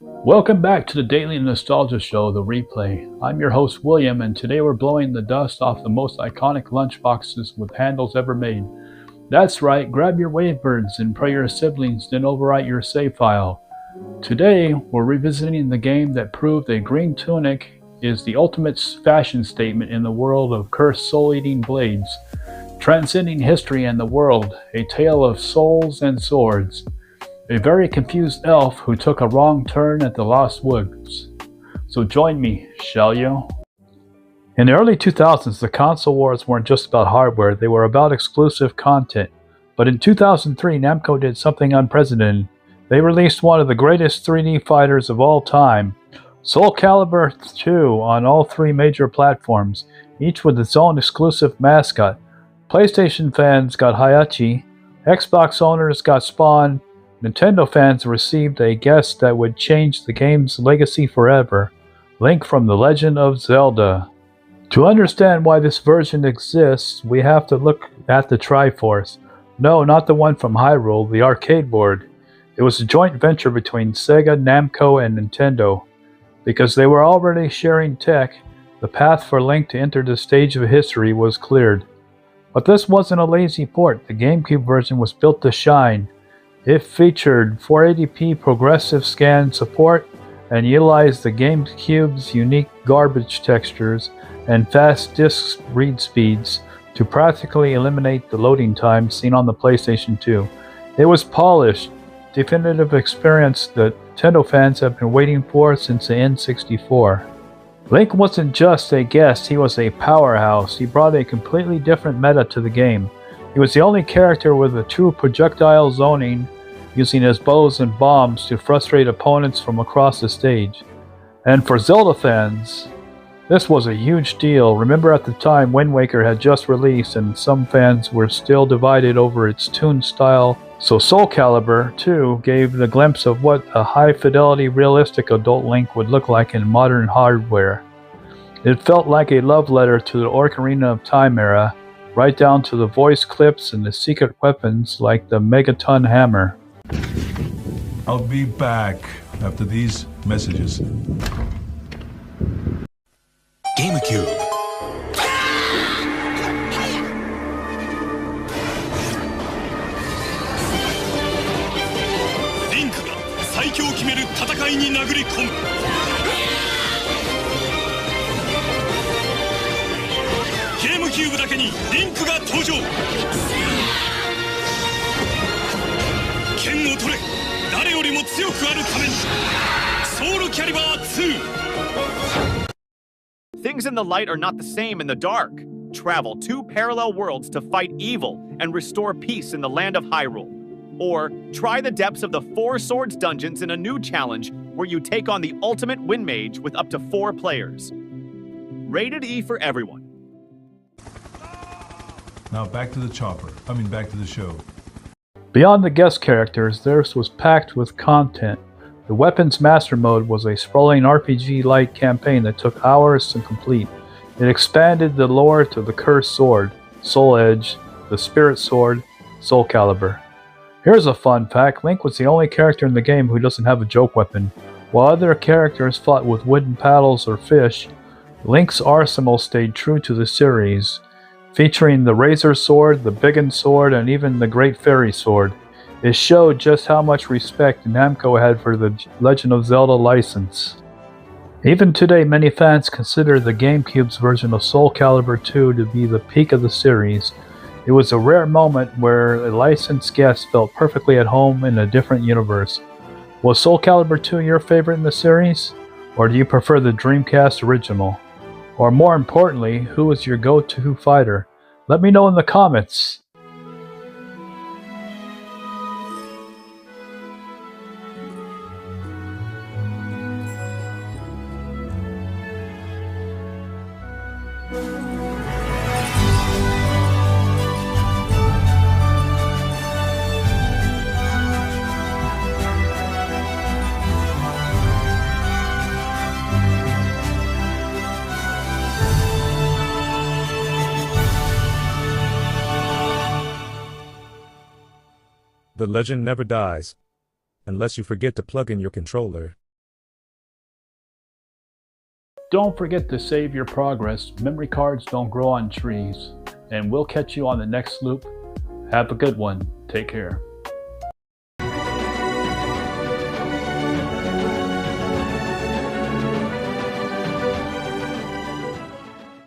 Welcome back to the Daily Nostalgia Show, The Replay. I'm your host, William, and today we're blowing the dust off the most iconic lunchboxes with handles ever made. That's right, grab your WaveBirds and pray your siblings didn't overwrite your save file. Today, we're revisiting the game that proved a green tunic is the ultimate fashion statement in the world of cursed soul-eating blades. Transcending history and the world, a tale of souls and swords. A very confused elf who took a wrong turn at the Lost Woods. So join me, shall you? In the early 2000s, the console wars weren't just about hardware, they were about exclusive content. But in 2003, Namco did something unprecedented. They released one of the greatest 3D fighters of all time, SoulCalibur II, on all three major platforms, each with its own exclusive mascot. PlayStation fans got Heihachi, Xbox owners got Spawn, Nintendo fans received a guest that would change the game's legacy forever, Link from The Legend of Zelda. To understand why this version exists, we have to look at the Triforce. No, not the one from Hyrule, the arcade board. It was a joint venture between Sega, Namco, and Nintendo. Because they were already sharing tech, the path for Link to enter the stage of history was cleared. But this wasn't a lazy port. The GameCube version was built to shine. It featured 480p progressive scan support and utilized the GameCube's unique garbage textures and fast disk read speeds to practically eliminate the loading time seen on the PlayStation 2. It was polished, definitive experience that Nintendo fans have been waiting for since the N64. Link wasn't just a guest, he was a powerhouse. He brought a completely different meta to the game. He was the only character with a true projectile zoning, using his bows and bombs to frustrate opponents from across the stage. And for Zelda fans, this was a huge deal. Remember at the time Wind Waker had just released and some fans were still divided over its tune style, so SoulCalibur II gave the glimpse of what a high-fidelity realistic adult Link would look like in modern hardware. It felt like a love letter to the Ocarina of Time era, right down to the voice clips and the secret weapons like the Megaton Hammer. I'll be back after these messages. GameCube. リンクが最強を決める戦いに殴り込む。ゲームキューブだけにリンクが登場。剣を取れ、誰よりも強くあるために。ソウルキャリバー2。 Things in the light are not the same in the dark. Travel two parallel worlds to fight evil and restore peace in the land of Hyrule. Or try the depths of the Four Swords dungeons in a new challenge where you take on the ultimate Wind Mage with up to 4 players. Rated E for everyone. Now back to the back to the show. Beyond the guest characters, theirs was packed with content. The Weapons Master Mode was a sprawling RPG-like campaign that took hours to complete. It expanded the lore to the Cursed Sword, Soul Edge, the Spirit Sword, SoulCalibur. Here's a fun fact, Link was the only character in the game who doesn't have a joke weapon. While other characters fought with wooden paddles or fish, Link's arsenal stayed true to the series, featuring the Razor Sword, the Biggin Sword, and even the Great Fairy Sword. It showed just how much respect Namco had for the Legend of Zelda license. Even today, many fans consider the GameCube's version of SoulCalibur II to be the peak of the series. It was a rare moment where a licensed guest felt perfectly at home in a different universe. Was SoulCalibur II your favorite in the series? Or do you prefer the Dreamcast original? Or more importantly, who was your go-to fighter? Let me know in the comments. The legend never dies, unless you forget to plug in your controller. Don't forget to save your progress. Memory cards don't grow on trees. And we'll catch you on the next loop. Have a good one. Take care.